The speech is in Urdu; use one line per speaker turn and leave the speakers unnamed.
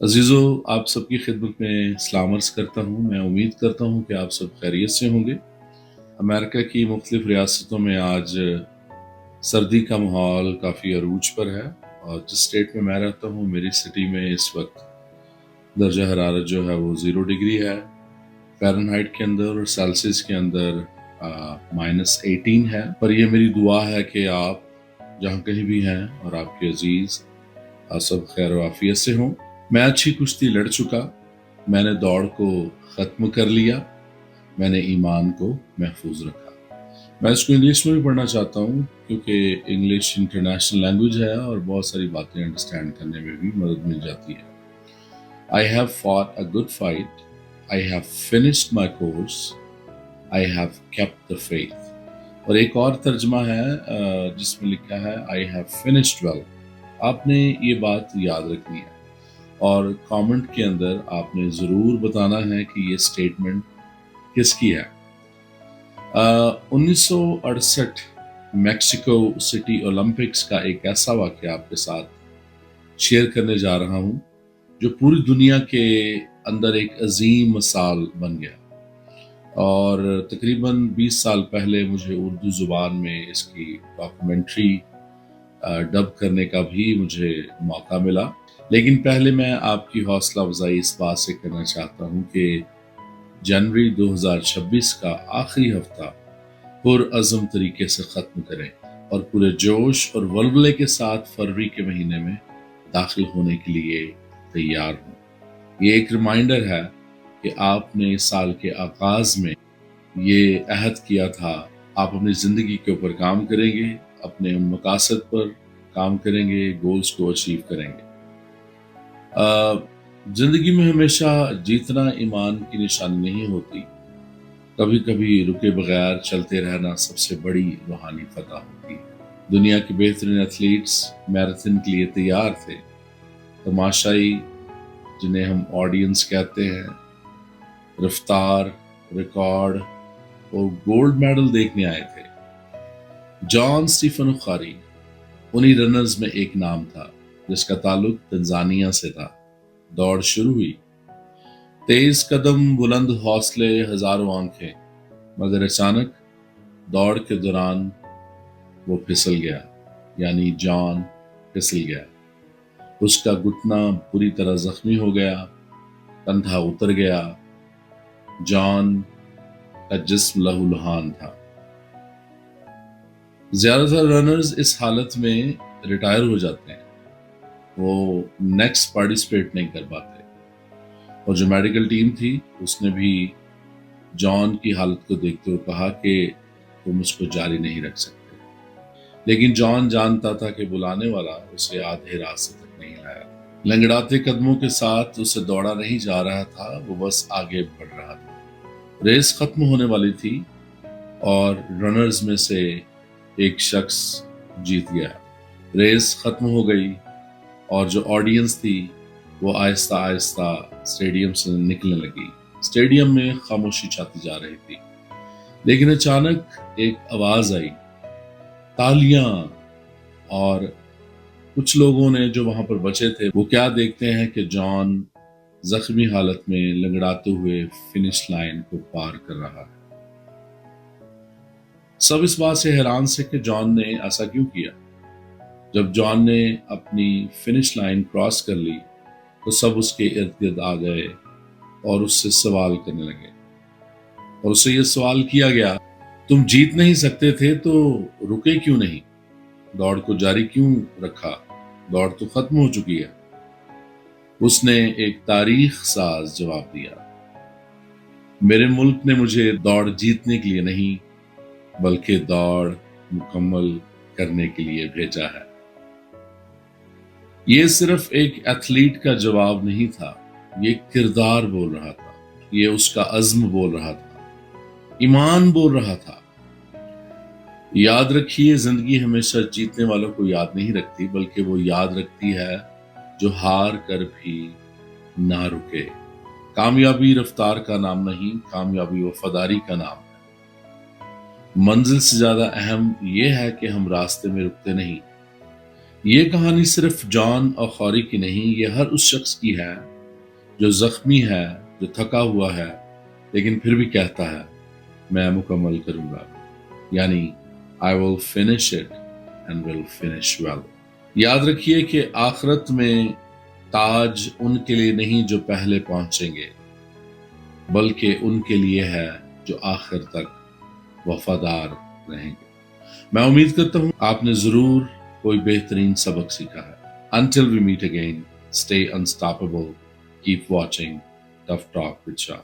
عزیزو آپ سب کی خدمت میں سلام عرض کرتا ہوں۔ میں امید کرتا ہوں کہ آپ سب خیریت سے ہوں گے۔ امریکہ کی مختلف ریاستوں میں آج سردی کا ماحول کافی عروج پر ہے، اور جس اسٹیٹ میں میں رہتا ہوں میری سٹی میں اس وقت درجہ حرارت جو ہے وہ 0 ڈگری ہے فahrenheit ہائٹ کے اندر، اور سیلسیس کے اندر -18 ہے۔ پر یہ میری دعا ہے کہ آپ جہاں کہیں بھی ہیں اور آپ کے عزیز سب خیر و عافیت سے ہوں۔ میں اچھی کشتی لڑ چکا، میں نے دوڑ کو ختم کر لیا، میں نے ایمان کو محفوظ رکھا۔ میں اس کو انگلش میں بھی پڑھنا چاہتا ہوں کیونکہ انگلش انٹرنیشنل لینگویج ہے اور بہت ساری باتیں انڈرسٹینڈ کرنے میں بھی مدد مل جاتی ہے۔ I have fought a good fight. I have finished my course. I have kept the faith. اور ایک اور ترجمہ ہے جس میں لکھا ہے I have finished well. آپ نے یہ بات یاد رکھنی ہے اور کامنٹ کے اندر آپ نے ضرور بتانا ہے کہ یہ سٹیٹمنٹ کس کی ہے۔ 1968 میکسیکو سٹی اولمپکس کا ایک ایسا واقعہ آپ کے ساتھ شیئر کرنے جا رہا ہوں جو پوری دنیا کے اندر ایک عظیم مثال بن گیا، اور تقریباً 20 سال پہلے مجھے اردو زبان میں اس کی ڈاکومنٹری ڈب کرنے کا بھی مجھے موقع ملا۔ لیکن پہلے میں آپ کی حوصلہ افزائی اس بات سے کرنا چاہتا ہوں کہ جنوری 2026 کا آخری ہفتہ پرعزم طریقے سے ختم کریں اور پورے جوش اور ولولے کے ساتھ فروری کے مہینے میں داخل ہونے کے لیے تیار ہوں۔ یہ ایک ریمائنڈر ہے کہ آپ نے سال کے آغاز میں یہ عہد کیا تھا، آپ اپنی زندگی کے اوپر کام کریں گے، اپنے مقاصد پر کام کریں گے، گولز کو اچیو کریں گے۔ زندگی میں ہمیشہ جیتنا ایمان کی نشانی نہیں ہوتی، کبھی کبھی رکے بغیر چلتے رہنا سب سے بڑی روحانی فتح ہوتی ہے۔ دنیا کے بہترین ایتھلیٹس میراتھن کے لیے تیار تھے، تماشائی جنہیں ہم آڈینس کہتے ہیں رفتار، ریکارڈ اور گولڈ میڈل دیکھنے آئے تھے۔ جان اسٹیفنو خاری انہی رنرز میں ایک نام تھا جس کا تعلق تنزانیہ سے تھا۔ دوڑ شروع ہوئی، تیز قدم، بلند حوصلے، ہزاروں آنکھیں، مگر اچانک دوڑ کے دوران وہ پھسل گیا، یعنی جان پھسل گیا۔ اس کا گھٹنا پوری طرح زخمی ہو گیا، کندھا اتر گیا، جان کا جسم لہو لہان تھا۔ زیادہ تر رنرز اس حالت میں ریٹائر ہو جاتے ہیں، وہ نیکسٹ پارٹیسپیٹ نہیں کر پاتے، اور جو میڈیکل ٹیم تھی اس نے بھی جان کی حالت کو دیکھتے ہوئے کہا کہ تم اس کو جاری نہیں رکھ سکتے، لیکن جان جانتا تھا کہ بلانے والا اسے آدھے راستے تک نہیں لایا۔ لنگڑاتے قدموں کے ساتھ اسے دوڑا نہیں جا رہا تھا، وہ بس آگے بڑھ رہا تھا۔ ریس ختم ہونے والی تھی اور رنرز میں سے ایک شخص جیت گیا۔ ریس ختم ہو گئی اور جو آڈینس تھی وہ آہستہ آہستہ اسٹیڈیم سے نکلنے لگی۔ اسٹیڈیم میں خاموشی چھاتی جا رہی تھی، لیکن اچانک ایک آواز آئی، تالیاں، اور کچھ لوگوں نے جو وہاں پر بچے تھے وہ کیا دیکھتے ہیں کہ جان زخمی حالت میں لنگڑاتے ہوئے فنش لائن کو پار کر رہا ہے۔ سب اس بات سے حیران سے کہ جان نے ایسا کیوں کیا۔ جب جان نے اپنی فنش لائن کراس کر لی تو سب اس کے ارد گرد آ گئے اور اس سے سوال کرنے لگے، اور اس سے یہ سوال کیا گیا، تم جیت نہیں سکتے تھے تو رکے کیوں نہیں؟ دوڑ کو جاری کیوں رکھا؟ دوڑ تو ختم ہو چکی ہے۔ اس نے ایک تاریخ ساز جواب دیا، میرے ملک نے مجھے دوڑ جیتنے کے لیے نہیں بلکہ دوڑ مکمل کرنے کے لیے بھیجا ہے۔ یہ صرف ایک ایتھلیٹ کا جواب نہیں تھا، یہ کردار بول رہا تھا، یہ اس کا عزم بول رہا تھا، ایمان بول رہا تھا۔ یاد رکھیے، زندگی ہمیشہ جیتنے والوں کو یاد نہیں رکھتی بلکہ وہ یاد رکھتی ہے جو ہار کر بھی نہ رکے۔ کامیابی رفتار کا نام نہیں، کامیابی وفاداری کا نام ہے۔ منزل سے زیادہ اہم یہ ہے کہ ہم راستے میں رکتے نہیں۔ یہ کہانی صرف جان اور خوری کی نہیں، یہ ہر اس شخص کی ہے جو زخمی ہے، جو تھکا ہوا ہے، لیکن پھر بھی کہتا ہے میں مکمل کروں گا، یعنی I will finish it and will finish well۔ یاد رکھیے کہ آخرت میں تاج ان کے لیے نہیں جو پہلے پہنچیں گے، بلکہ ان کے لیے ہے جو آخر تک وفادار رہیں گے۔ میں امید کرتا ہوں آپ نے ضرور کوئی بہترین سبق سیکھا ہے۔ Until we meet again, stay unstoppable, keep watching Tough Talk with Shah۔